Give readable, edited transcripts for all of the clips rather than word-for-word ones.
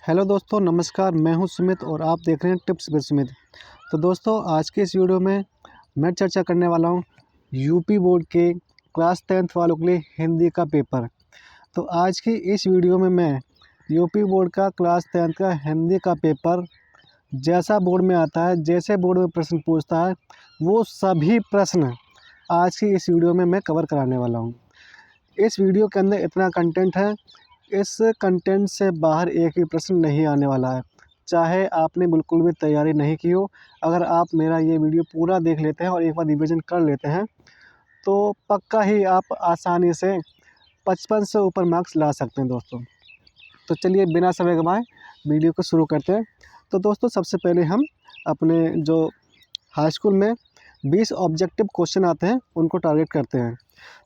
Hello दोस्तों, नमस्कार। मैं हूं सुमित और आप देख रहे हैं टिप्स विद सुमित। तो दोस्तों, आज के इस वीडियो में मैं चर्चा करने वाला हूं यूपी बोर्ड के क्लास 10th वालों के लिए हिंदी का पेपर। तो आज की इस वीडियो में मैं यूपी बोर्ड का क्लास 10th का हिंदी का पेपर जैसा बोर्ड में आता है, जैसे बोर्ड में प्रश्न पूछता है, वो सभी प्रश्न आज की इस वीडियो में मैं कवर कराने वाला हूँ। इस वीडियो के अंदर इतना कंटेंट है, इस कंटेंट से बाहर एक भी प्रश्न नहीं आने वाला है, चाहे आपने बिल्कुल भी तैयारी नहीं की हो। अगर आप मेरा ये वीडियो पूरा देख लेते हैं और एक बार रिवीजन कर लेते हैं तो पक्का ही आप आसानी से 55 से ऊपर मार्क्स ला सकते हैं दोस्तों। तो चलिए बिना समय गंवाए वीडियो को शुरू करते हैं। तो दोस्तों, सबसे पहले हम अपने जो हाई स्कूल में 20 ऑब्जेक्टिव क्वेश्चन आते हैं उनको टारगेट करते हैं।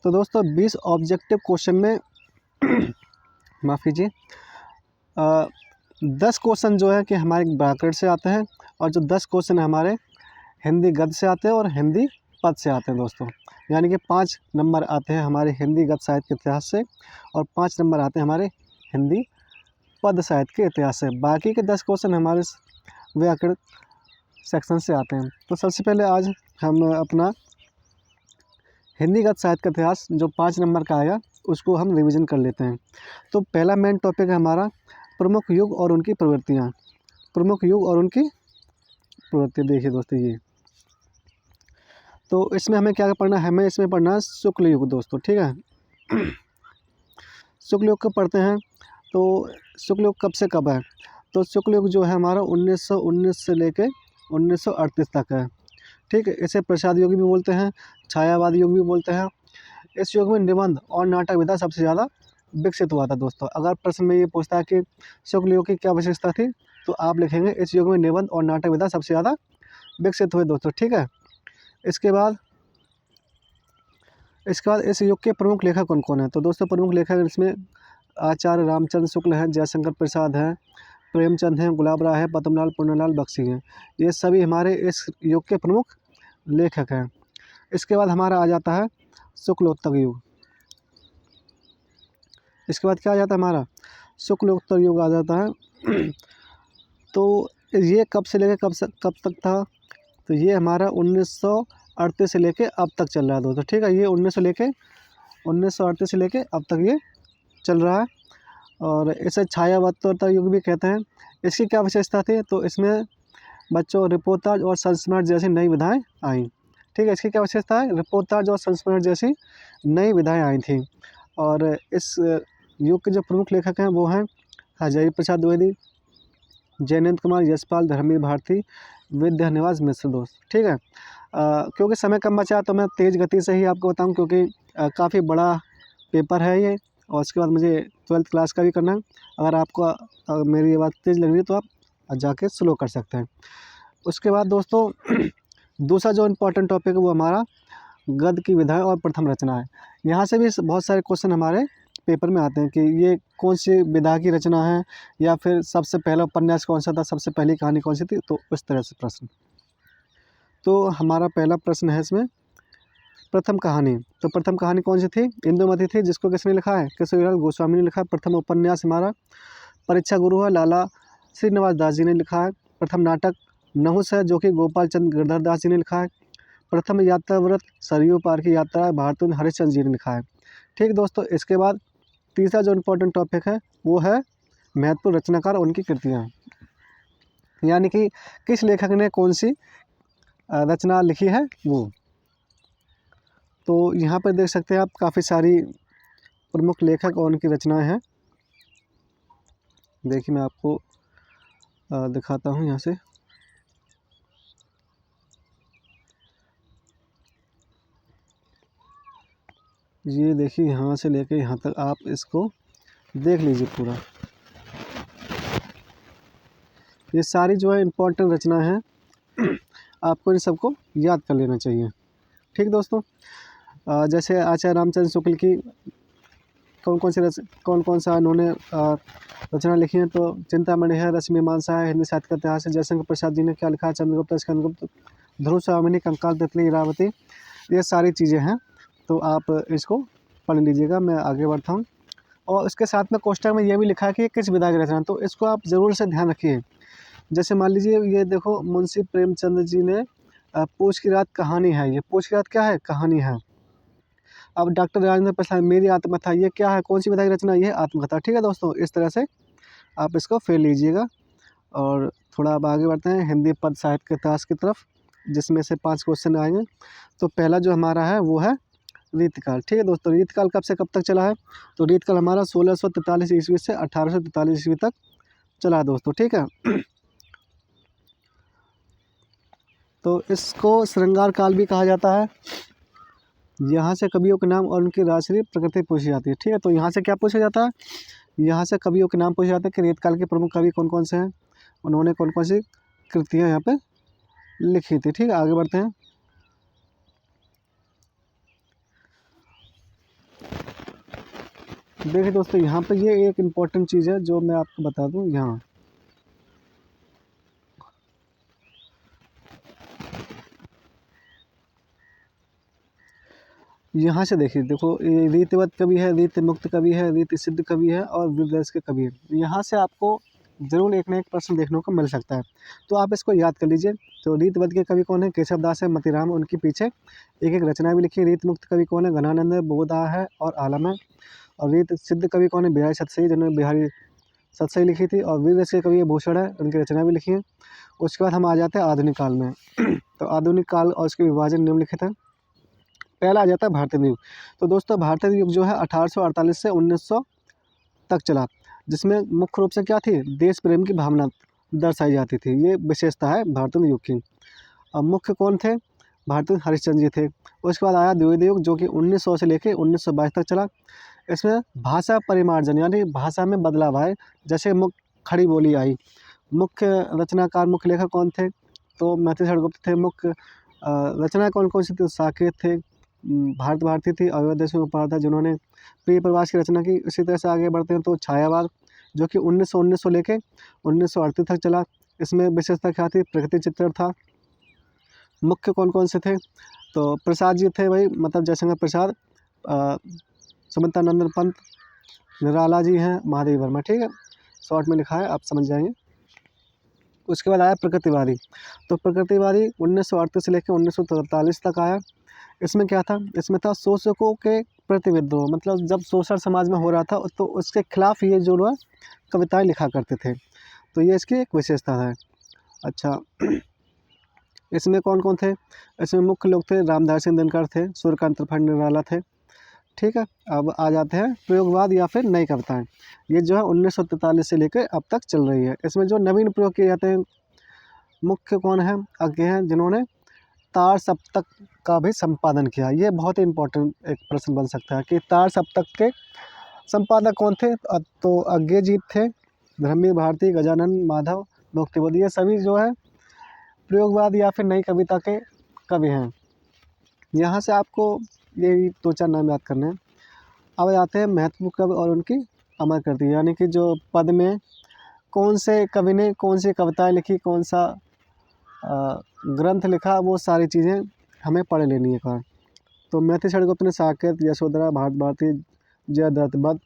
तो दोस्तों, 20 ऑब्जेक्टिव क्वेश्चन में माफ़ कीजिए, 10 क्वेश्चन जो है कि हमारे ब्रैकेट से आते हैं और जो 10 क्वेश्चन हमारे हिंदी गद्य से आते हैं और हिंदी पद से आते हैं दोस्तों। यानी कि 5 नंबर आते हैं हमारे हिंदी गद्य साहित्य के इतिहास से और 5 नंबर आते हैं हमारे हिंदी पद साहित्य के इतिहास से। बाकी के 10 क्वेश्चन हमारे व्याकरण सेक्शन से आते हैं। तो सबसे पहले आज हम अपना हिंदी गद्य साहित्य का इतिहास जो 5 नंबर का आएगा उसको हम रिवीजन कर लेते हैं। तो पहला मेन टॉपिक है हमारा प्रमुख युग और उनकी प्रवृत्तियाँ। प्रमुख युग और उनकी प्रवृत्ति देखिए दोस्तों, ये तो इसमें हमें क्या पढ़ना है, हमें इसमें पढ़ना है शुक्ल युग दोस्तों, ठीक है। शुक्ल युग को पढ़ते हैं। तो शुक्ल युग कब से कब है? तो शुक्ल युग जो है हमारा 1919 से लेके 1938 तक है, ठीक है। इसे प्रसाद युग भी बोलते हैं, छायावाद युग भी बोलते हैं। इस युग में निबंध और नाटक विधा सबसे ज़्यादा विकसित हुआ था दोस्तों। अगर प्रश्न में ये पूछता है कि शुक्ल युग की क्या विशेषता थी, तो आप लिखेंगे इस युग में निबंध और नाटक विधा सबसे ज़्यादा विकसित हुए दोस्तों, ठीक है। इसके बाद इस युग के प्रमुख लेखक कौन कौन है? तो दोस्तों, प्रमुख लेखक इसमें आचार्य रामचंद्र शुक्ल हैं, जयशंकर प्रसाद हैं, प्रेमचंद हैं, गुलाब राय है, पद्मलाल पुन्नालाल बख्शी हैं। ये सभी हमारे इस युग के प्रमुख लेखक हैं। इसके बाद हमारा आ जाता है शुक्लोत्तर युग। इसके बाद क्या आ जाता है हमारा शुक्लोत्तर युग आ जाता है। तो ये कब से लेकर कब तक था? तो ये हमारा 1938 से लेके अब तक चल रहा है दोस्तों, ठीक है। ये 1938 से लेके अब तक ये चल रहा है और इसे छायावादोत्तर युग भी कहते हैं। इसकी क्या विशेषता थी? तो इसमें बच्चों रिपोर्टाज और संस्मरण जैसी नई विधाएँ आई, ठीक है। इसकी क्या विशेषता है? रिपोर्टाज और संस्मरण जैसी नई विधाएँ आई थी। और इस युग के जो प्रमुख लेखक हैं वो हैं हजारी प्रसाद द्विवेदी, जयनेंद्र कुमार, यशपाल, धर्मवीर भारती, विद्यानिवास मिश्र दोस्त, ठीक है। क्योंकि समय कम बचा तो मैं तेज़ गति से ही आपको बताऊं, क्योंकि काफ़ी बड़ा पेपर है ये और उसके बाद मुझे 12th क्लास का भी करना है। अगर आपको मेरी ये बात तेज़ लग रही है तो आप जाके स्लो कर सकते हैं। उसके बाद दोस्तों दूसरा जो इम्पोर्टेंट टॉपिक है वो हमारा गद्य की विधाएँ और प्रथम रचना है। यहाँ से भी बहुत सारे क्वेश्चन हमारे पेपर में आते हैं कि ये कौन सी विधा की रचना है या फिर सबसे पहला उपन्यास कौन सा था, सबसे पहली कहानी कौन सी थी, तो उस तरह से प्रश्न। तो हमारा पहला प्रश्न है इसमें प्रथम कहानी। तो प्रथम कहानी कौन सी थी? इंदुमती थी, जिसको किसने लिखा है? केशवलाल गोस्वामी ने लिखा है। प्रथम उपन्यास हमारा परीक्षा गुरु है, लाला श्रीनिवास दास जी ने लिखा है। प्रथम नाटक नहुस है, जो कि गोपाल चंद्र गिरधर दास जी ने लिखा है। प्रथम यात्रा व्रत सरयू पार की यात्रा भारतून हरिश्चंद्र जी ने लिखा है, ठीक दोस्तों। इसके बाद तीसरा जो इम्पोर्टेंट टॉपिक है वो है महत्वपूर्ण रचनाकार और उनकी कृतियाँ, यानी कि किस लेखक ने कौन सी रचना लिखी है वो। तो यहाँ पर देख सकते हैं आप काफ़ी सारी प्रमुख लेखक और उनकी रचनाएं हैं। देखिए मैं आपको दिखाता हूँ यहाँ से। ये देखिए, यहाँ से लेके यहाँ तक आप इसको देख लीजिए पूरा। ये सारी जो है इम्पोर्टेंट रचना है, आपको इन सबको याद कर लेना चाहिए, ठीक दोस्तों। जैसे आचार्य रामचंद्र शुक्ल की कौन कौन सा इन्होंने रचना लिखी है? तो चिंतामणि है, रश्मिमांसा है, हिंदी साहित्य का इतिहास है। जयशंकर प्रसाद जी ने क्या लिखा है? चंद्रगुप्त, स्कंदगुप्त, ध्रुव स्वामिनी, कंकाल, तितली, इरावती, ये सारी चीज़ें हैं। तो आप इसको पढ़ लीजिएगा। मैं आगे बढ़ता हूँ। और उसके साथ में कोष्टक में ये भी लिखा है कि ये किस विधा की रचना है, तो इसको आप ज़रूर से ध्यान रखिए। जैसे मान लीजिए ये देखो, मुंशी प्रेमचंद जी ने पूछ की रात कहानी है, ये पूछ की रात क्या है, कहानी है। अब डॉक्टर राजेंद्र प्रसाद मेरी आत्मकथा, ये क्या है, कौन सी विधा की रचना, ये आत्मकथा। ठीक है दोस्तों, इस तरह से आप इसको फेर लीजिएगा। और थोड़ा अब आगे बढ़ते हैं हिंदी पद साहित्य के इतिहास की तरफ, जिसमें से 5 क्वेश्चन आएंगे। तो पहला जो हमारा है वो है रीतकाल। ठीक है दोस्तों, रीतकाल कब से कब तक चला है, तो रीतकाल हमारा 1643 ईस्वी से 1843 ईस्वी तक चला है दोस्तों। ठीक है, तो इसको श्रृंगार काल भी कहा जाता है। यहाँ से कवियों के नाम और उनकी राजश्री प्रकृति पूछी जाती है। ठीक है, तो यहाँ से क्या पूछा जाता है, यहाँ से कवियों के नाम पूछे जाते हैं कि रीतकाल के प्रमुख कवि कौन कौन से हैं, उन्होंने कौन कौन सी कृतियाँ यहाँ पे लिखी थी। ठीक है, आगे बढ़ते हैं। देखिए दोस्तों, यहाँ पे ये एक इम्पॉर्टेंट चीज़ है जो मैं आपको बता दूँ। यहाँ से देखिए, देखो ये रीतिवत कवि है, रीति मुक्त कवि है, रीति सिद्ध कवि है और विररस के कवि है। यहाँ से आपको ज़रूर एक ना एक प्रश्न देखने को मिल सकता है, तो आप इसको याद कर लीजिए। तो रीतवत के कवि कौन है, केशव दास है, मतीराम, उनके पीछे एक एक रचना भी लिखी है। रीत मुक्त कवि कौन है, घनानंद है, बोधा है और आलम है। और रीत सिद्ध कवि कौन है, बिहारी सतसई, जिन्होंने बिहारी सतसई लिखी थी। और वीररस के कवि भूषण है, उनकी रचना भी लिखी है। उसके बाद हम आ जाते हैं आधुनिक काल में। तो आधुनिक काल और उसके विभाजन निम्नलिखित है। पहला आ जाता है भारतीय युग। तो दोस्तों भारतीय युग जो है 1848 से 1900 तक चला, जिसमें मुख्य रूप से क्या थी, देश प्रेम की भावना दर्शाई जाती थी। ये विशेषता है भारतीय युग की। अब मुख्य कौन थे, भारतीय हरिश्चंद्र जी थे। उसके बाद आया द्विवेदी युग, जो कि 1900 से लेकर 1922 तक चला। इसमें भाषा परिमार्जन यानी भाषा में बदलाव आए, जैसे मुख्य खड़ी बोली आई। मुख्य रचनाकार, मुख्य लेखक कौन थे, तो महर्षि गुप्त थे। मुख्य रचना कौन कौन सी थी, साकेत थे, भारत भारती थी, अयोध्या से उपहार था, जिन्होंने प्रिय प्रवास की रचना की। इसी तरह से आगे बढ़ते हैं तो छायावाद, जो कि 1919 लेके 1938 तक चला। इसमें विशेषता क्या थी, प्रकृति चित्रण था। मुख्य कौन कौन से थे, तो प्रसाद जी थे भाई, मतलब जयशंकर प्रसाद, सुमित्रानंदन पंत, निराला जी हैं, महादेव वर्मा। ठीक है, शॉर्ट में लिखा है, आप समझ जाएंगे। उसके बाद आया प्रकृतिवादी। तो प्रकृतिवादी 1938 से लेकर 1943 तक आया। इसमें क्या था, इसमें था शोषकों के प्रति विद्रोह, मतलब जब शोषण समाज में हो रहा था तो उसके खिलाफ ये जो है कविताएं लिखा करते थे। तो ये इसकी एक विशेषता है। अच्छा, इसमें कौन कौन थे, इसमें मुख्य लोग थे रामधारी सिंह दिनकर थे, सूर्यकांत त्रिपाठी निराला थे। ठीक है, अब आ जाते हैं प्रयोगवाद या फिर नई कविताएं। ये जो है 1943 से लेकर अब तक चल रही है। इसमें जो नवीन प्रयोग किए जाते हैं, मुख्य कौन है, अज्ञे हैं, जिन्होंने तार सप्तक का भी संपादन किया। ये बहुत ही इंपॉर्टेंट एक प्रश्न बन सकता है कि तार सप्तक के संपादक कौन थे, तो अज्ञे जी थे, धर्मवीर भारती, गजानन माधव, मुक्तिबोध। ये सभी जो है प्रयोगवाद या फिर नई कविता के कवि हैं। यहाँ से आपको ये 2-4 नाम याद करने हैं। अब आते हैं महत्वपूर्ण कवि और उनकी अमर कृति, यानी कि जो पद में कौन से कवि ने कौन सी कविताएं लिखी, कौन सा ग्रंथ लिखा, वो सारी चीज़ें हमें पढ़ लेनी है एक बार। तो महर्षि गुप्त ने साकेत, यशोधरा, भारत भारती, जयद्रथ बद,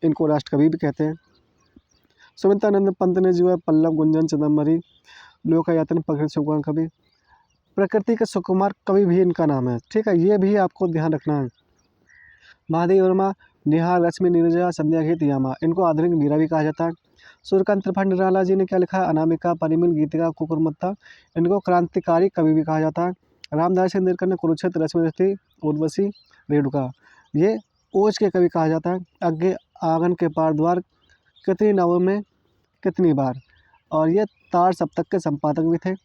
इनको राष्ट्रकवि भी कहते हैं। सुमित्रानंद पंत ने जो है पल्लव, गुंजन, चिदम्बरी, लोकायतन, प्रकृति सुकुमार कवि, प्रकृति के सुकुमार कवि भी इनका नाम है। ठीक है, ये भी आपको ध्यान रखना है। महादेव वर्मा, निहार, रश्मि, नीरजा, संध्या गीत, यामा, इनको आधुनिक मीरा भी कहा जाता है। सूर्यकांत त्रिपाठी निराला जी ने क्या लिखा है, अनामिका, परिमल, गीतिका, कुकुरमुत्ता, इनको क्रांतिकारी कवि भी कहा जाता है। रामधारी सिंह दिनकर ने कुरुक्षेत्र, रश्मि, उर्वशी, रेणुका, ये ओज के कवि कहा जाता है। अज्ञे, आंगन के पार द्वार, कितनी नावों में कितनी बार, और ये तार सप्तक के संपादक भी थे।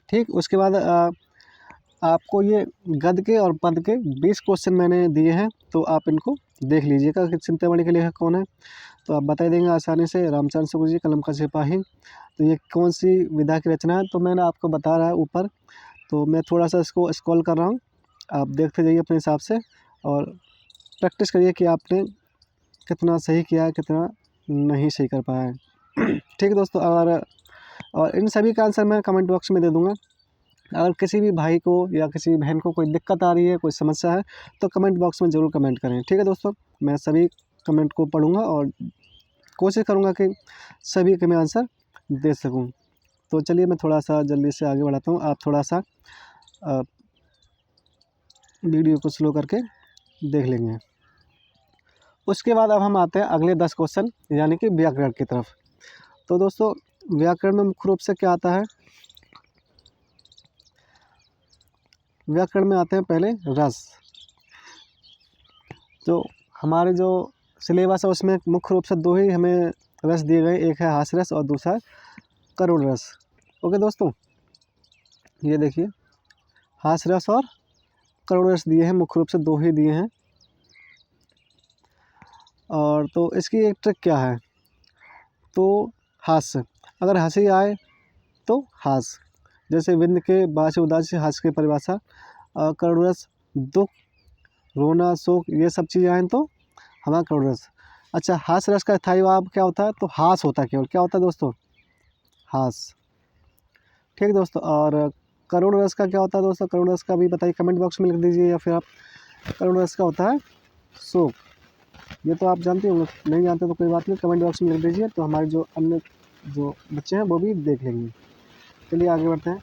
ठीक, उसके बाद आपको ये गद्य के और पद्य के 20 क्वेश्चन मैंने दिए हैं, तो आप इनको देख लीजिएगा कि चिंतामणि के लेखक कौन है। तो आप बता देंगे आसानी से, रामचंद्र शुक्ल जी, कलम का सिपाही। तो ये कौन सी विधा की रचना है, तो मैंने आपको बता रहा है ऊपर, तो मैं थोड़ा सा इसको स्क्रॉल कर रहा हूँ, आप देखते जाइए अपने हिसाब से और प्रैक्टिस करिए कि आपने कितना सही किया है, कितना नहीं सही कर पाया है। ठीक है दोस्तों, और इन सभी का आंसर मैं कमेंट बॉक्स में दे दूँगा। अगर किसी भी भाई को या किसी भी बहन को कोई दिक्कत आ रही है, कोई समस्या है, तो कमेंट बॉक्स में ज़रूर कमेंट करें। ठीक है दोस्तों, मैं सभी कमेंट को पढ़ूँगा और कोशिश करूँगा कि सभी के मैं आंसर दे सकूँ। तो चलिए मैं थोड़ा सा जल्दी से आगे बढ़ाता हूँ, आप थोड़ा सा वीडियो को स्लो करके देख लेंगे। उसके बाद अब हम आते हैं अगले 10 क्वेश्चन यानी कि व्याकरण की तरफ। तो दोस्तों व्याकरण में मुख्य रूप से क्या आता है, व्याकरण में आते हैं पहले रस। तो हमारे जो सिलेबस है उसमें मुख्य रूप से 2 ही हमें रस दिए गए, एक है हास्य रस और दूसरा है करुण रस। ओके दोस्तों, ये देखिए हास्य रस और करुण रस दिए हैं, मुख्य रूप से 2 ही दिए हैं। और तो इसकी एक ट्रिक क्या है, तो हास्य, अगर हंसी आए तो हास्य, जैसे विंद के बासे उदासी हास्य की परिभाषा। करुण रस दुख, रोना, शोक, ये सब चीज़ें आएँ तो हमारा करुण रस। अच्छा, हास्य रस का स्थायी भाव क्या होता है, तो हास होता है, केवल क्या होता है दोस्तों, हास। ठीक है दोस्तों, और करुण रस का क्या होता है दोस्तों, करुण रस का भी बताइए, कमेंट बॉक्स में लिख दीजिए, या फिर आप करुण रस का होता है शोक। ये तो आप जानते होंगे, नहीं जानते तो कोई बात नहीं, कमेंट बॉक्स में लिख दीजिए, तो हमारे जो अन्य जो बच्चे हैं वो भी देख लेंगे। चलिए आगे बढ़ते हैं।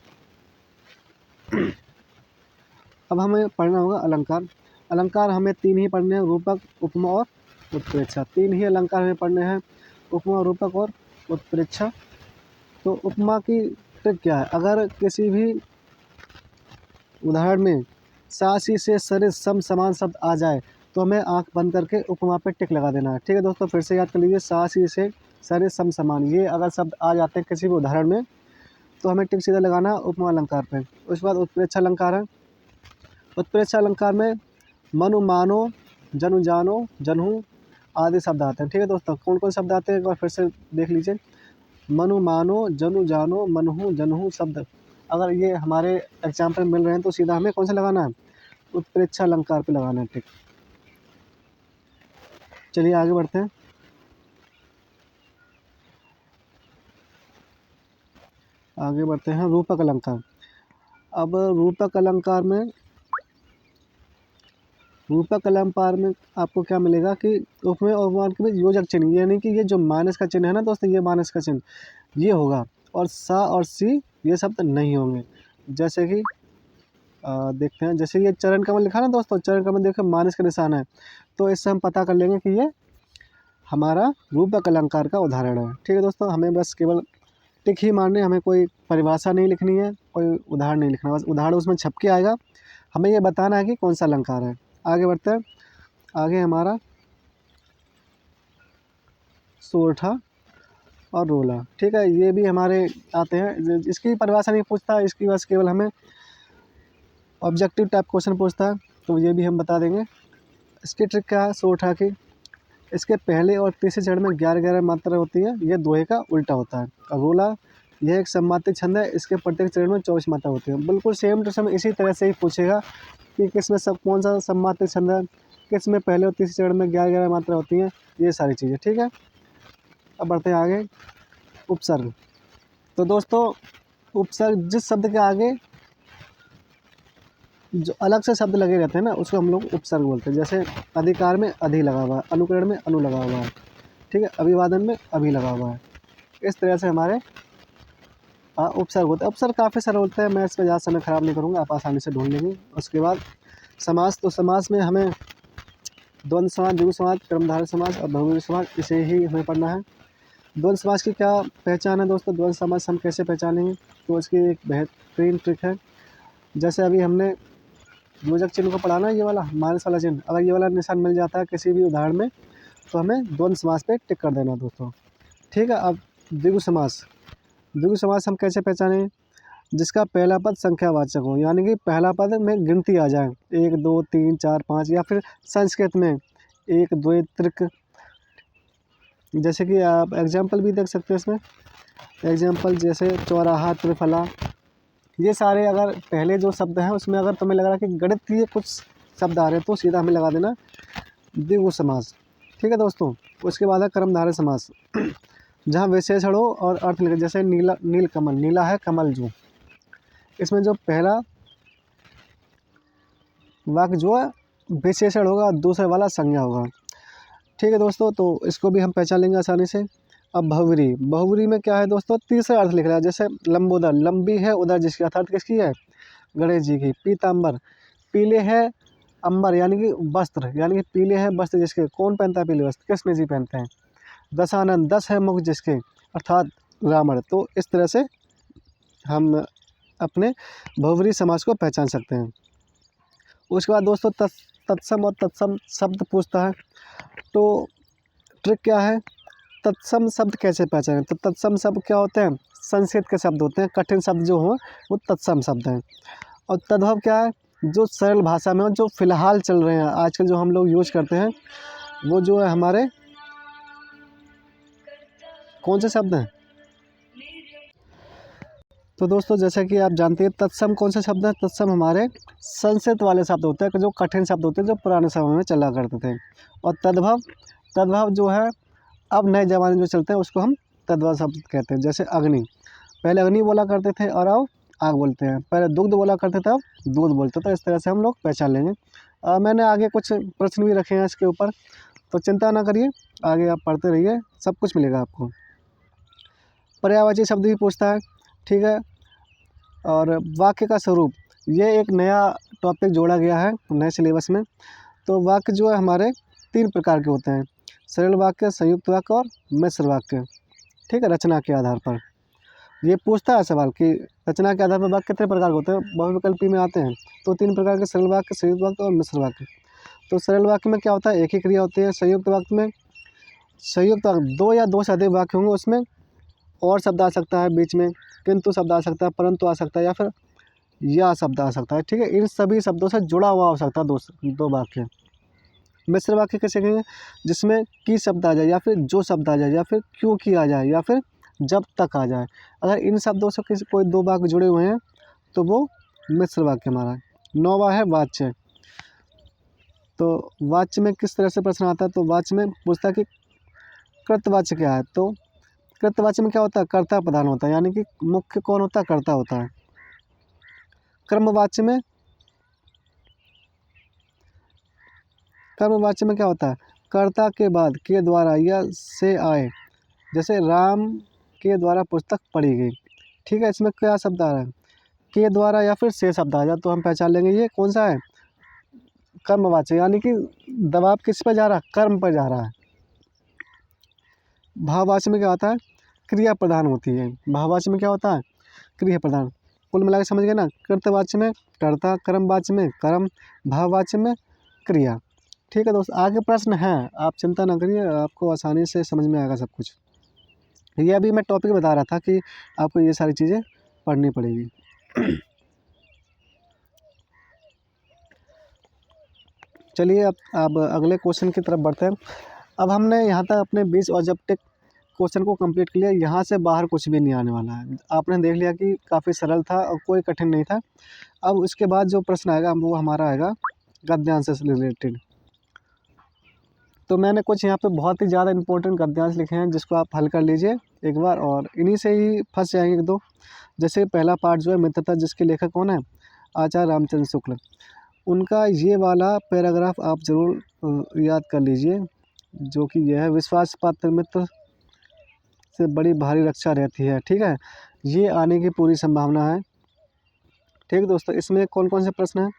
अब हमें पढ़ना होगा अलंकार। अलंकार हमें 3 ही पढ़ने हैं, रूपक, उपमा और उत्प्रेक्षा। 3 ही अलंकार हमें पढ़ने हैं, उपमा, रूपक और उत्प्रेक्षा। तो उपमा की ट्रिक क्या है, अगर किसी भी उदाहरण में सासी से सरिस सम समान शब्द आ जाए तो हमें आंख बंद करके उपमा पे टिक लगा देना है। ठीक है दोस्तों, फिर से याद कर लीजिए, सासी से सरिस सम समान, ये अगर शब्द आ जाते हैं किसी भी उदाहरण में तो हमें टिक सीधा लगाना है उपमा अलंकार पे। उसके बाद उत्प्रेक्षा अलंकार है। उत्प्रेक्षा अलंकार में मनु, मानो, जनु, जानो, जनहु आदि शब्द आते हैं। ठीक है दोस्तों, कौन कौन शब्द आते हैं एक बार फिर से देख लीजिए। मनु, मानो, जनु, जानो, मनहु, जनहु शब्द अगर ये हमारे एग्जाम्पल मिल रहे हैं तो सीधा हमें कौन सा लगाना है, उत्प्रेक्षा अलंकार पे लगाना है टिक। चलिए आगे बढ़ते हैं। आगे बढ़ते हैं रूपक अलंकार। अब रूपक अलंकार में आपको क्या मिलेगा कि उपमेय और उपमान के बीच योजक चिन्ह, यानी कि ये जो माइनस का चिन्ह है ना दोस्तों, ये माइनस का चिन्ह ये होगा, और सा और सी ये शब्द नहीं होंगे। जैसे कि देखते हैं, जैसे ये चरण कमल लिखा ना दोस्तों, चरण कमल देखो माइनस का निशान है, तो इससे हम पता कर लेंगे कि ये हमारा रूपक अलंकार का उदाहरण है। ठीक है दोस्तों, हमें बस केवल टिक ही मारने, हमें कोई परिभाषा नहीं लिखनी है, कोई उदाहरण नहीं लिखना, बस उदाहरण उसमें छप के आएगा, हमें ये बताना है कि कौन सा अलंकार है। आगे बढ़ते हैं। आगे हमारा सोरठा और रोला। ठीक है, ये भी हमारे आते हैं, इसकी परिभाषा नहीं पूछता, इसकी बस केवल हमें ऑब्जेक्टिव टाइप क्वेश्चन पूछता है, तो ये भी हम बता देंगे। इसकी ट्रिक क्या है सोरठा की, इसके पहले और तीसरे चरण में 11-11 मात्रा होती है, ये दोहे का उल्टा होता है। और रोला यह एक सम्मातिक छंद है, इसके प्रत्येक चरण में 24 मात्रा होती है। बिल्कुल सेम टू सेम इसी तरह से ही पूछेगा कि किस में सब कौन सा सम्मातिक छंद है, किस में पहले और तीसरे चरण में 11-11 मात्रा होती हैं, ये सारी चीज़ें। ठीक है, अब बढ़ते हैं आगे। उपसर्ग। तो दोस्तों उपसर्ग जिस शब्द के आगे जो अलग से शब्द लगे रहते हैं ना उसको हम लोग उपसर्ग बोलते हैं। जैसे अधिकार में अधि लगा हुआ है, अनुकरण में अनु लगा हुआ है, ठीक है, अभिवादन में अभि लगा हुआ है, इस तरह से हमारे उपसर्ग होता है। उपसर्ग काफ़ी सारे होते हैं, मैं इस पर ज़्यादा समय ख़राब नहीं करूँगा, आप आसानी से ढूंढ लेंगे। उसके बाद समास, तो समास में हमें द्वंद्व समास, द्विगु समास, कर्मधारय समास और बहुवचन समास, इसे ही हमें पढ़ना है। द्वंद्व समास की क्या पहचान है दोस्तों, द्वंद्व समास हम कैसे पहचानेंगे, तो इसकी एक बेहतरीन ट्रिक है। जैसे अभी हमने योजक चिन्ह को पढ़ा ना, ये वाला माइनस वाला चिन्ह, अगर ये वाला निशान मिल जाता है किसी भी उदाहरण में तो हमें द्वंद्व समास पे टिक कर देना दोस्तों। ठीक है, अब द्विगु समास। द्विगु समास हम कैसे पहचानें, जिसका पहला पद संख्यावाचक हो, यानी कि पहला पद में गिनती आ जाए 1 2 3 4 5, या फिर संस्कृत में 1 2 त्रिक। जैसे कि आप एग्जाम्पल भी देख सकते हैं इसमें, एग्जाम्पल जैसे चौराहा, त्रिफला, ये सारे अगर पहले जो शब्द हैं उसमें अगर तुम्हें लग रहा है कि गणित के कुछ शब्द आ रहे हैं तो सीधा हमें लगा देना द्विगु समास। ठीक है दोस्तों, उसके बाद है कर्मधारय समास, जहाँ विशेषण हो और अर्थ लिखे, जैसे नीला, नील कमल, नीला है कमल जो, इसमें जो पहला वाक्य जो है विशेषण होगा और दूसरे वाला संज्ञा होगा। ठीक है दोस्तों, तो इसको भी हम पहचान लेंगे आसानी से। अब बहुव्रीहि, बहुव्रीहि में क्या है दोस्तों, तीसरा अर्थ लिख रहा है। जैसे लंबोदर, लंबी है उधर जिसकी अर्थात किसकी है, गणेश जी की। पीताम्बर, पीले है अंबर यानी कि वस्त्र, यानी कि पीले है वस्त्र जिसके, कौन पहनता है पीले वस्त्र, कृष्ण जी पहनते हैं। दशानन, 10 है मुख जिसके, अर्थात रावण। तो इस तरह से हम अपने बहुव्रीहि समास को पहचान सकते हैं। उसके बाद दोस्तों तत्सम और तत्सम शब्द पूछता है। तो ट्रिक क्या है, तत्सम शब्द कैसे पहचानें। तो तत्सम शब्द क्या होते हैं, संस्कृत के शब्द होते हैं, कठिन शब्द जो हों वो तत्सम शब्द हैं। और तद्भव क्या है, जो सरल भाषा में हो, जो फिलहाल चल रहे हैं आजकल जो हम लोग यूज करते हैं, वो जो है हमारे कौन से शब्द हैं। तो दोस्तों जैसा कि आप जानते हैं तत्सम कौन से शब्द हैं, तत्सम हमारे संस्कृत वाले शब्द होते हैं, जो कठिन शब्द होते हैं, जो पुराने समय में चला करते थे। और तद्भव, तद्भव जो है अब नए ज़माने जो चलते हैं उसको हम तद्भव शब्द कहते हैं। जैसे अग्नि, पहले अग्नि बोला करते थे और अब आग बोलते हैं। पहले दुग्ध बोला करते थे, अब दूध बोलते थे। इस तरह से हम लोग पहचान लेंगे। मैंने आगे कुछ प्रश्न भी रखे हैं इसके ऊपर, तो चिंता ना करिए, आगे आप पढ़ते रहिए, सब कुछ मिलेगा आपको। पर्यायवाची शब्द भी पूछता है, ठीक है। और वाक्य का स्वरूप, ये एक नया टॉपिक जोड़ा गया है नए सिलेबस में। तो वाक्य जो है हमारे 3 प्रकार के होते हैं, सरल वाक्य, संयुक्त वाक्य और मिश्र वाक्य। ठीक है, रचना के आधार पर ये पूछता है सवाल कि रचना के आधार पर वाक्य कितने प्रकार के होते हैं, बहुविकल्पी में आते हैं। तो 3 प्रकार के, सरल वाक्य, संयुक्त वाक्य और मिश्र वाक्य। तो सरल वाक्य में क्या होता है, एक ही क्रिया होती है। संयुक्त वाक्य में, संयुक्त वाक्य 2 या 2 से अधिक वाक्य होंगे, उसमें और शब्द आ सकता है बीच में, किंतु शब्द आ सकता है, परंतु आ सकता है, या फिर या शब्द आ सकता है। ठीक है, इन सभी शब्दों से जुड़ा हुआ हो सकता है दो वाक्य। मिश्र वाक्य कैसे कहेंगे, जिसमें की शब्द आ जाए, या फिर जो शब्द आ जाए, या फिर क्यों की आ जाए, या फिर जब तक आ जाए। अगर इन शब्दों से किसी कोई 2 वाक्य जुड़े हुए हैं तो वो मिश्र वाक्य हमारा। 9वां है वाच्य। तो वाच्य में किस तरह से प्रश्न आता है, तो वाच्य में पूछता है कि कृतवाच्य क्या है। तो कृतवाच्य में क्या होता है, कर्ता प्रधान होता है, यानी कि मुख्य कौन होता है, कर्ता होता है। कर्मवाच्य में, कर्मवाच्य में क्या होता है, कर्ता के बाद के द्वारा या से आए। जैसे राम के द्वारा पुस्तक पढ़ी गई। ठीक है, इसमें क्या शब्द आ रहा है, के द्वारा या फिर से शब्द आ जाए तो हम पहचान लेंगे ये कौन सा है, कर्मवाच्य, यानी कि दबाव किस पर जा रहा है, कर्म पर जा रहा है। भाववाच्य में क्या होता है, क्रिया प्रधान होती है। भाववाच्य में क्या होता है, क्रिया प्रधान। कुल मिला के समझ गए ना, कृतवाच्य में कर्ता, कर्मवाच्य में कर्म, भाववाच्य में क्रिया। ठीक है दोस्त, आगे प्रश्न है, आप चिंता ना करिए, आपको आसानी से समझ में आएगा सब कुछ। ये अभी मैं टॉपिक बता रहा था कि आपको ये सारी चीज़ें पढ़नी पड़ेगी। चलिए अब अगले क्वेश्चन की तरफ बढ़ते हैं। अब हमने यहाँ तक अपने 20 ऑब्जेक्टिव क्वेश्चन को कंप्लीट कर लिया, यहाँ से बाहर कुछ भी नहीं आने वाला है। आपने देख लिया कि काफ़ी सरल था और कोई कठिन नहीं था। अब उसके बाद जो प्रश्न आएगा वो हमारा आएगा गद्यांश से रिलेटेड। तो मैंने कुछ यहाँ पे बहुत ही ज़्यादा इंपॉर्टेंट गद्यांश लिखे हैं, जिसको आप हल कर लीजिए एक बार, और इन्हीं से ही फंस जाएंगे 1-2। जैसे पहला पार्ट जो है मित्रता, जिसके लेखक कौन है, आचार्य रामचंद्र शुक्ल। उनका ये वाला पैराग्राफ आप ज़रूर याद कर लीजिए, जो कि यह है, विश्वास पात्र मित्र से बड़ी भारी रक्षा रहती है। ठीक है, ये आने की पूरी संभावना है। ठीक दोस्तों, इसमें कौन कौन से प्रश्न हैं,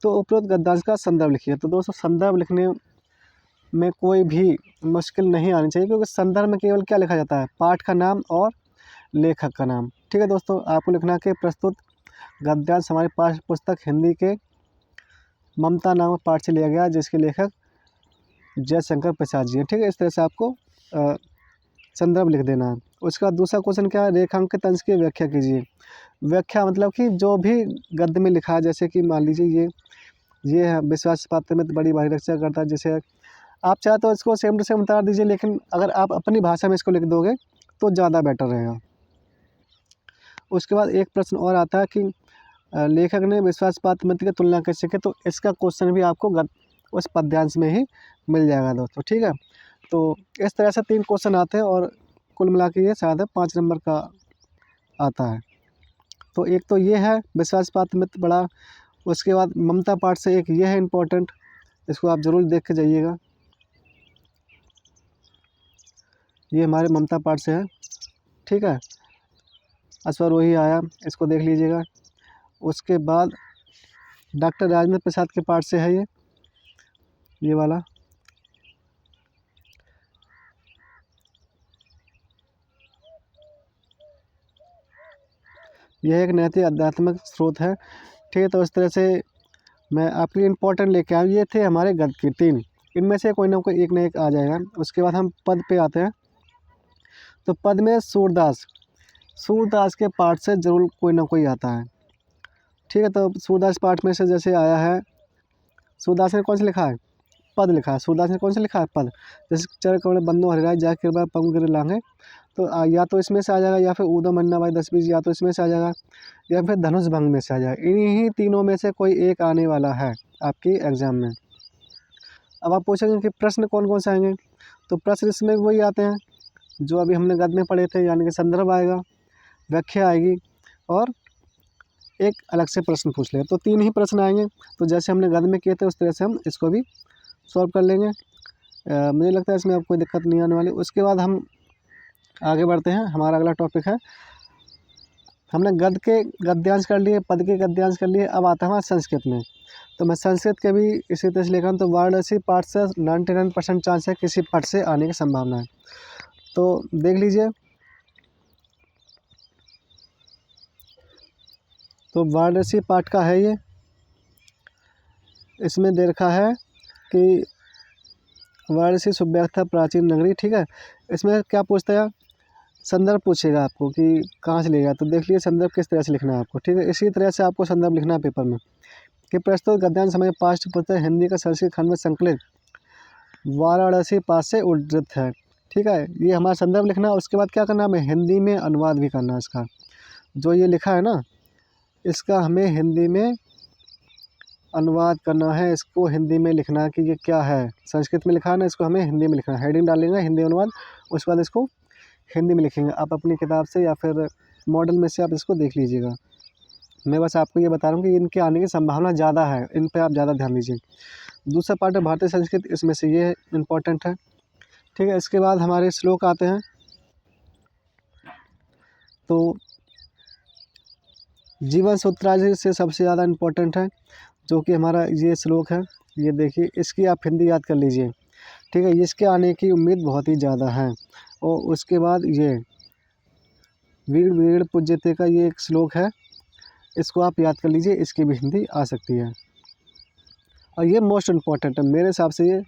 तो उपरोक्त गद्यांश का संदर्भ लिखिए। तो दोस्तों संदर्भ लिखने में कोई भी मुश्किल नहीं आनी चाहिए, क्योंकि संदर्भ में केवल क्या लिखा जाता है, पाठ का नाम और लेखक का नाम। ठीक है दोस्तों, आपको लिखना कि प्रस्तुत गद्यांश हमारी पाठ्य पुस्तक हिंदी के ममता नामक पाठ से लिया गया, जिसके लेखक जयशंकर प्रसाद जी हैं। ठीक है, इस तरह से आपको संदर्भ लिख देना है। उसका दूसरा क्वेश्चन क्या है, रेखांकित अंश की व्याख्या कीजिए। व्याख्या मतलब कि जो भी गद्य में लिखा है, जैसे कि मान लीजिए ये है, विश्वास पात्र में बड़ी भारी रक्षा करता है। जैसे आप चाहे तो इसको सेम टू सेम उतार दीजिए, लेकिन अगर आप अपनी भाषा में इसको लिख दोगे तो ज़्यादा बेटर रहेगा। उसके बाद एक प्रश्न और आता है कि लेखक ने विश्वास पात्र मित्र की तुलना कैसे की। तो इसका क्वेश्चन भी आपको उस पद्यांश में ही मिल जाएगा दोस्तों। ठीक है, तो इस तरह से 3 क्वेश्चन आते हैं, और कुल मिला के ये शायद 5 नंबर का आता है। तो एक तो ये है विश्वासपात्र मित्र पढ़ा, उसके बाद ममता पाठ से एक ये है इम्पोर्टेंट, इसको आप ज़रूर देख के जाइएगा। ये हमारे ममता पाठ से है, ठीक है। अश्वरोही आया, इसको देख लीजिएगा। उसके बाद डॉक्टर राजेंद्र प्रसाद के पाठ से है ये वाला। यह एक नैतिक आध्यात्मिक स्रोत है, ठीक है। तो इस तरह से मैं आपके लिए इम्पोर्टेंट लेके आया। ये थे हमारे गद्य के 3, इनमें से कोई ना कोई एक न एक आ जाएगा। उसके बाद हम पद पे आते हैं। तो पद में सूरदास के पाठ से ज़रूर कोई ना कोई आता है, ठीक है। तो सूरदास पाठ में से जैसे आया है, सूरदास ने कौन सा लिखा है? पद लिखा है। सूरदास ने कौन सा लिखा है? पद। जैसे चर कमल बंदो हरिराय जा कृपा पम गिर लांघे, तो या तो इसमें से आ जाएगा, या फिर ऊधम अन्ना भाई 10 बीज, या तो इसमें से आ जाएगा, या फिर धनुष भंग में से आ जाएगा। इन्हीं तीनों में से कोई एक आने वाला है आपकी एग्ज़ाम में। अब आप पूछेंगे कि प्रश्न कौन कौन से आएंगे, तो प्रश्न इसमें वही आते हैं जो अभी हमने गद्य में पढ़े थे, यानी कि संदर्भ आएगा, व्याख्या आएगी, और एक अलग से प्रश्न पूछ ले। तो 3 ही प्रश्न आएंगे। तो जैसे हमने गद्य में किए थे उस तरह से हम इसको भी सॉल्व कर लेंगे। मुझे लगता है इसमें अब कोई दिक्कत नहीं आने वाली। उसके बाद हम आगे बढ़ते हैं। हमारा अगला टॉपिक है, हमने गद्य के गद्यांश कर लिए, पद के गद्यांश कर लिए, अब आता है हमारा संस्कृत में। तो मैं संस्कृत के भी इसी तरह से लेकर हूँ। तो वाराणसी पाठ से 99% चांस है किसी पाठ से आने की संभावना है। तो देख लीजिए। तो वाराणसी पाठ का है ये, इसमें दे रखा है कि वाराणसी सुव्यवस्था प्राचीन नगरी, ठीक है। इसमें क्या पूछता है? संदर्भ पूछेगा आपको कि कहाँ से लेगा। तो देख लीजिए संदर्भ किस तरह से लिखना है आपको, ठीक है। इसी तरह से आपको संदर्भ लिखना है पेपर में कि प्रस्तुत गद्यांश समय पाठ्य पुस्तक हिंदी का संस्कृत खंड में संकलित वाराणसी पाठ से उद्धृत है, ठीक है। ये हमारा संदर्भ लिखना है। उसके बाद क्या करना है? हमें हिंदी में अनुवाद भी करना है इसका। जो ये लिखा है ना, इसका हमें हिंदी में अनुवाद करना है। इसको हिंदी में लिखना है कि ये क्या है। संस्कृत में लिखा है ना, इसको हमें हिंदी में लिखना है। हेडिंग डालेंगे हिंदी अनुवाद, उसके बाद इसको हिंदी में लिखेंगे। आप अपनी किताब से या फिर मॉडल में से आप इसको देख लीजिएगा। मैं बस आपको ये बता रहा हूँ कि इनके आने की संभावना ज़्यादा है, इन पे आप ज़्यादा ध्यान दीजिए। दूसरा पार्ट है भारतीय संस्कृत, इसमें से ये इम्पोर्टेंट है, ठीक है। इसके बाद हमारे श्लोक आते हैं। तो जीवन सूत्रावली से सबसे ज़्यादा इम्पोर्टेंट है, जो कि हमारा ये श्लोक है। ये देखिए, इसकी आप हिंदी याद कर लीजिए, ठीक है। इसके आने की उम्मीद बहुत ही ज़्यादा है। और उसके बाद ये वीर वीर पूज्यते का ये एक श्लोक है, इसको आप याद कर लीजिए, इसकी भी हिंदी आ सकती है। और ये मोस्ट इम्पॉर्टेंट है मेरे हिसाब से, ये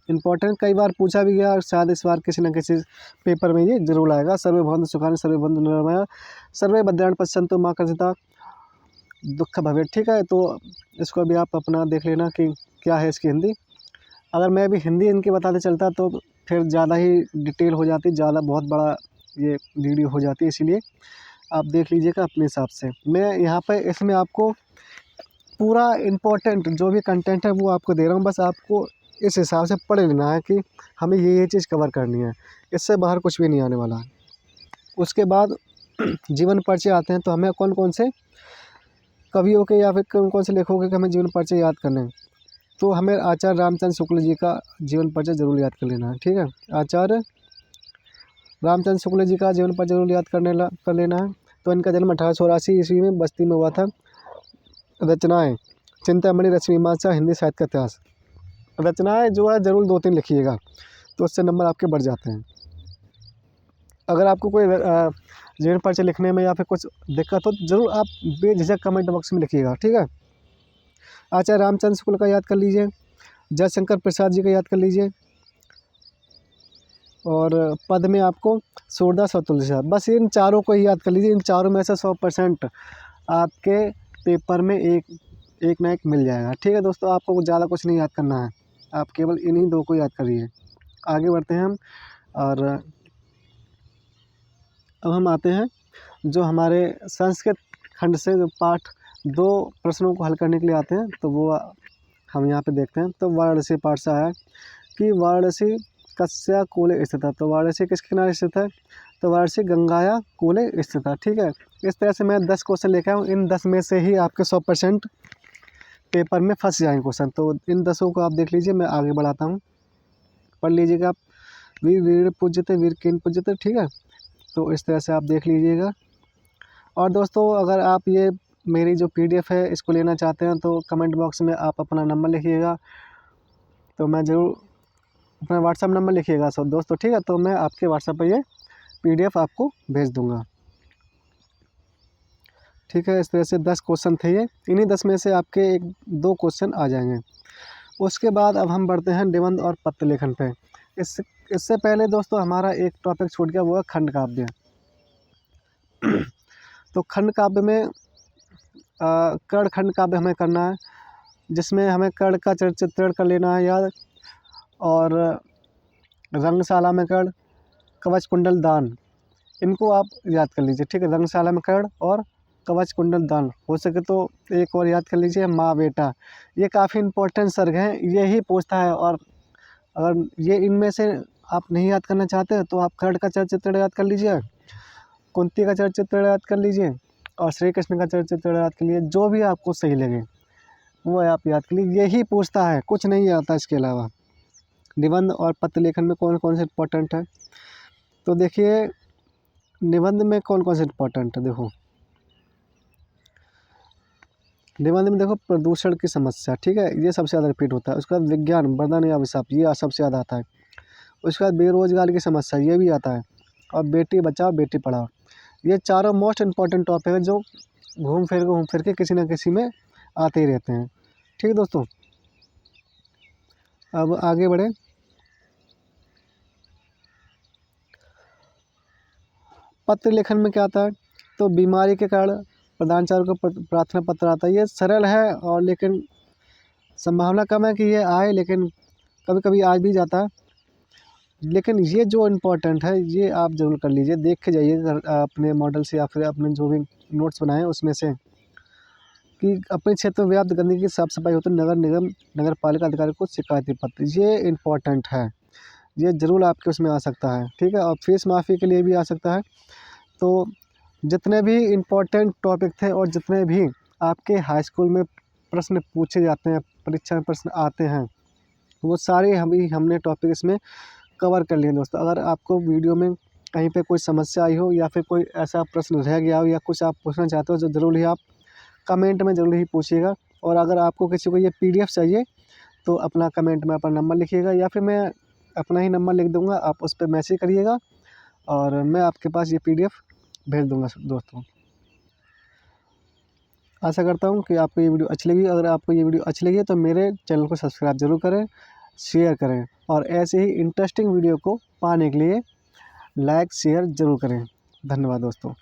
इम्पॉर्टेंट कई बार पूछा भी गया, और शायद इस बार किसी न किसी पेपर में ये जरूर आएगा। सर्वे भवन्तु सुखानि सर्वे भवन्तु निरामया सर्वे भद्राणि पश्यन्तु मा कश्चित् दुःख भवेत्, ठीक है। तो इसको भी आप अपना देख लेना कि क्या है इसकी हिंदी। अगर मैं भी हिंदी इनकी बताते चलता तो फिर ज़्यादा ही डिटेल हो जाती, ज़्यादा बहुत बड़ा ये वीडियो हो जाती, इसीलिए आप देख लीजिएगा अपने हिसाब से। मैं यहाँ पे इसमें आपको पूरा इम्पोर्टेंट जो भी कंटेंट है वो आपको दे रहा हूँ, बस आपको इस हिसाब से पढ़ लेना है कि हमें ये चीज़ कवर करनी है, इससे बाहर कुछ भी नहीं आने वाला है। उसके बाद जीवन परिचय आते हैं। तो हमें कौन कौन से कवियों के या फिर कौन कौन से लेखकों के हमें जीवन परिचय याद करने हैं। तो हमें आचार्य रामचंद्र शुक्ल जी का जीवन परिचय जरूर याद कर लेना है, ठीक है। आचार्य रामचंद्र शुक्ल जी का जीवन परिचय जरूर याद कर लेना है। तो इनका जन्म 1884 ईस्वी में बस्ती में हुआ था। रचनाएं चिंतामणि, रश्मिमासा, हिंदी साहित्य का इतिहास। रचनाएं जो है ज़रूर 2-3 लिखिएगा, तो उससे नंबर आपके बढ़ जाते हैं। अगर आपको कोई जीवन परिचय लिखने में या फिर कुछ दिक्कत हो तो ज़रूर आप बेझिझक कमेंट बॉक्स में लिखिएगा, ठीक है। आचार्य रामचंद्र शुक्ल का याद कर लीजिए, जयशंकर प्रसाद जी का याद कर लीजिए, और पद में आपको सूरदास और तुलसीदास, बस इन चारों को ही याद कर लीजिए। इन चारों में से 100% आपके पेपर में एक ना एक मिल जाएगा, ठीक है दोस्तों। आपको ज़्यादा कुछ नहीं याद करना है, आप केवल इन्हीं 2 को याद करिए। आगे बढ़ते हैं हम, और अब हम आते हैं जो हमारे संस्कृत खंड से जो पाठ 2 प्रश्नों को हल करने के लिए आते हैं, तो वो हम यहाँ पे देखते हैं। तो वाराणसी पाठ से आया कि वाराणसी कस्या कूले स्थित है। तो वाराणसी किसके किनारे स्थित है? तो वाराणसी गंगाया कूले स्थित है। ठीक है, इस तरह से मैं 10 क्वेश्चन लेकर आऊँ, इन 10 में से ही आपके 100% पेपर में फंस जाएंगे क्वेश्चन। तो इन 10 को आप देख लीजिए, मैं आगे बढ़ाता हूँ, पढ़ लीजिएगा आप। वीर वीर पूज्यते वीर किन पूज्यते। ठीक है, तो इस तरह से आप देख लीजिएगा। और दोस्तों, अगर आप ये मेरी जो PDF है इसको लेना चाहते हैं तो कमेंट बॉक्स में आप अपना नंबर लिखिएगा, तो मैं ज़रूर अपना व्हाट्सअप नंबर लिखिएगा सब दोस्तों। ठीक है, तो मैं आपके व्हाट्सएप पर ये PDF आपको भेज दूँगा। ठीक है, इस तरह से 10 क्वेश्चन थे ये, इन्हीं 10 में से आपके 1-2 क्वेश्चन आ जाएंगे। उसके बाद अब हम बढ़ते हैं निबंध और पत्र लेखन पे। इससे पहले दोस्तों हमारा एक टॉपिक छूट गया, वो है खंड काव्य। तो खंड काव्य में कर्ण खंड काव्य हमें करना है, जिसमें हमें कर्ण का चित्रण कर लेना है याद, और रंगशाला में कर्ण, कवच कुंडल दान, इनको आप याद कर लीजिए। ठीक है, रंगशाला में कर्ण और कवच कुंडल दान, हो सके तो एक और याद कर लीजिए, माँ बेटा। ये काफ़ी इंपॉर्टेंट सर्ग हैं, ये ही पूछता है। और अगर ये इनमें से आप नहीं याद करना चाहते तो आप कर्ण का चरित्र याद कर लीजिए, कुंती का चरित्र याद कर लीजिए, और श्री कृष्ण का चरित्र याद कर लीजिए। जो भी आपको सही लगे वो आप याद कर लीजिए, यही पूछता है, कुछ नहीं आता इसके अलावा। निबंध और पत्र लेखन में कौन कौन से इंपॉर्टेंट है, तो देखिए निबंध में कौन कौन से इंपॉर्टेंट है। देखो निबंध में देखो प्रदूषण की समस्या, ठीक है, ये सबसे ज़्यादा रिपीट होता है। उसके बाद विज्ञान, वरदान या अभिशाप, ये सबसे ज़्यादा आता है। उसके बाद बेरोजगारी की समस्या, ये भी आता है। और बेटी बचाओ बेटी पढ़ाओ, ये चारों मोस्ट इम्पॉर्टेंट टॉपिक है, जो घूम फिर के किसी न किसी में आते ही रहते हैं। ठीक है दोस्तों, अब आगे बढ़े। पत्र लेखन में क्या आता है, तो बीमारी के कारण प्रधानाचार्य को प्रार्थना पत्र आता है। ये सरल है, और लेकिन संभावना कम है कि ये आए, लेकिन कभी कभी आ भी जाता है। लेकिन ये जो इम्पोर्टेंट है ये आप ज़रूर कर लीजिए, देख के जाइए अपने मॉडल से या फिर अपने जो भी नोट्स बनाए उसमें से, कि अपने क्षेत्र में व्याप्त गंदगी की साफ सफाई हो तो नगर निगम नगर पालिका अधिकारी को शिकायती पत्र, ये इम्पोर्टेंट है, ये ज़रूर आपके उसमें आ सकता है। ठीक है, और फीस माफ़ी के लिए भी आ सकता है। तो जितने भी इम्पोर्टेंट टॉपिक थे और जितने भी आपके हाई स्कूल में प्रश्न पूछे जाते हैं, परीक्षा में प्रश्न आते हैं, वो सारे हमने टॉपिक इसमें कवर कर लिए दोस्तों। अगर आपको वीडियो में कहीं पे कोई समस्या आई हो या फिर कोई ऐसा प्रश्न रह गया हो या कुछ आप पूछना चाहते हो, तो ज़रूर ही आप कमेंट में ज़रूर ही पूछिएगा। और अगर आपको किसी को ये PDF चाहिए तो अपना कमेंट में अपना नंबर लिखिएगा, या फिर मैं अपना ही नंबर लिख दूँगा, आप उस पर मैसेज करिएगा और मैं आपके पास ये PDF भेज दूँगा दोस्तों। आशा करता हूँ कि आपको ये वीडियो अच्छी लगी। अगर आपको ये वीडियो अच्छी लगी तो मेरे चैनल को सब्सक्राइब ज़रूर करें, शेयर करें, और ऐसे ही इंटरेस्टिंग वीडियो को पाने के लिए लाइक शेयर ज़रूर करें। धन्यवाद दोस्तों।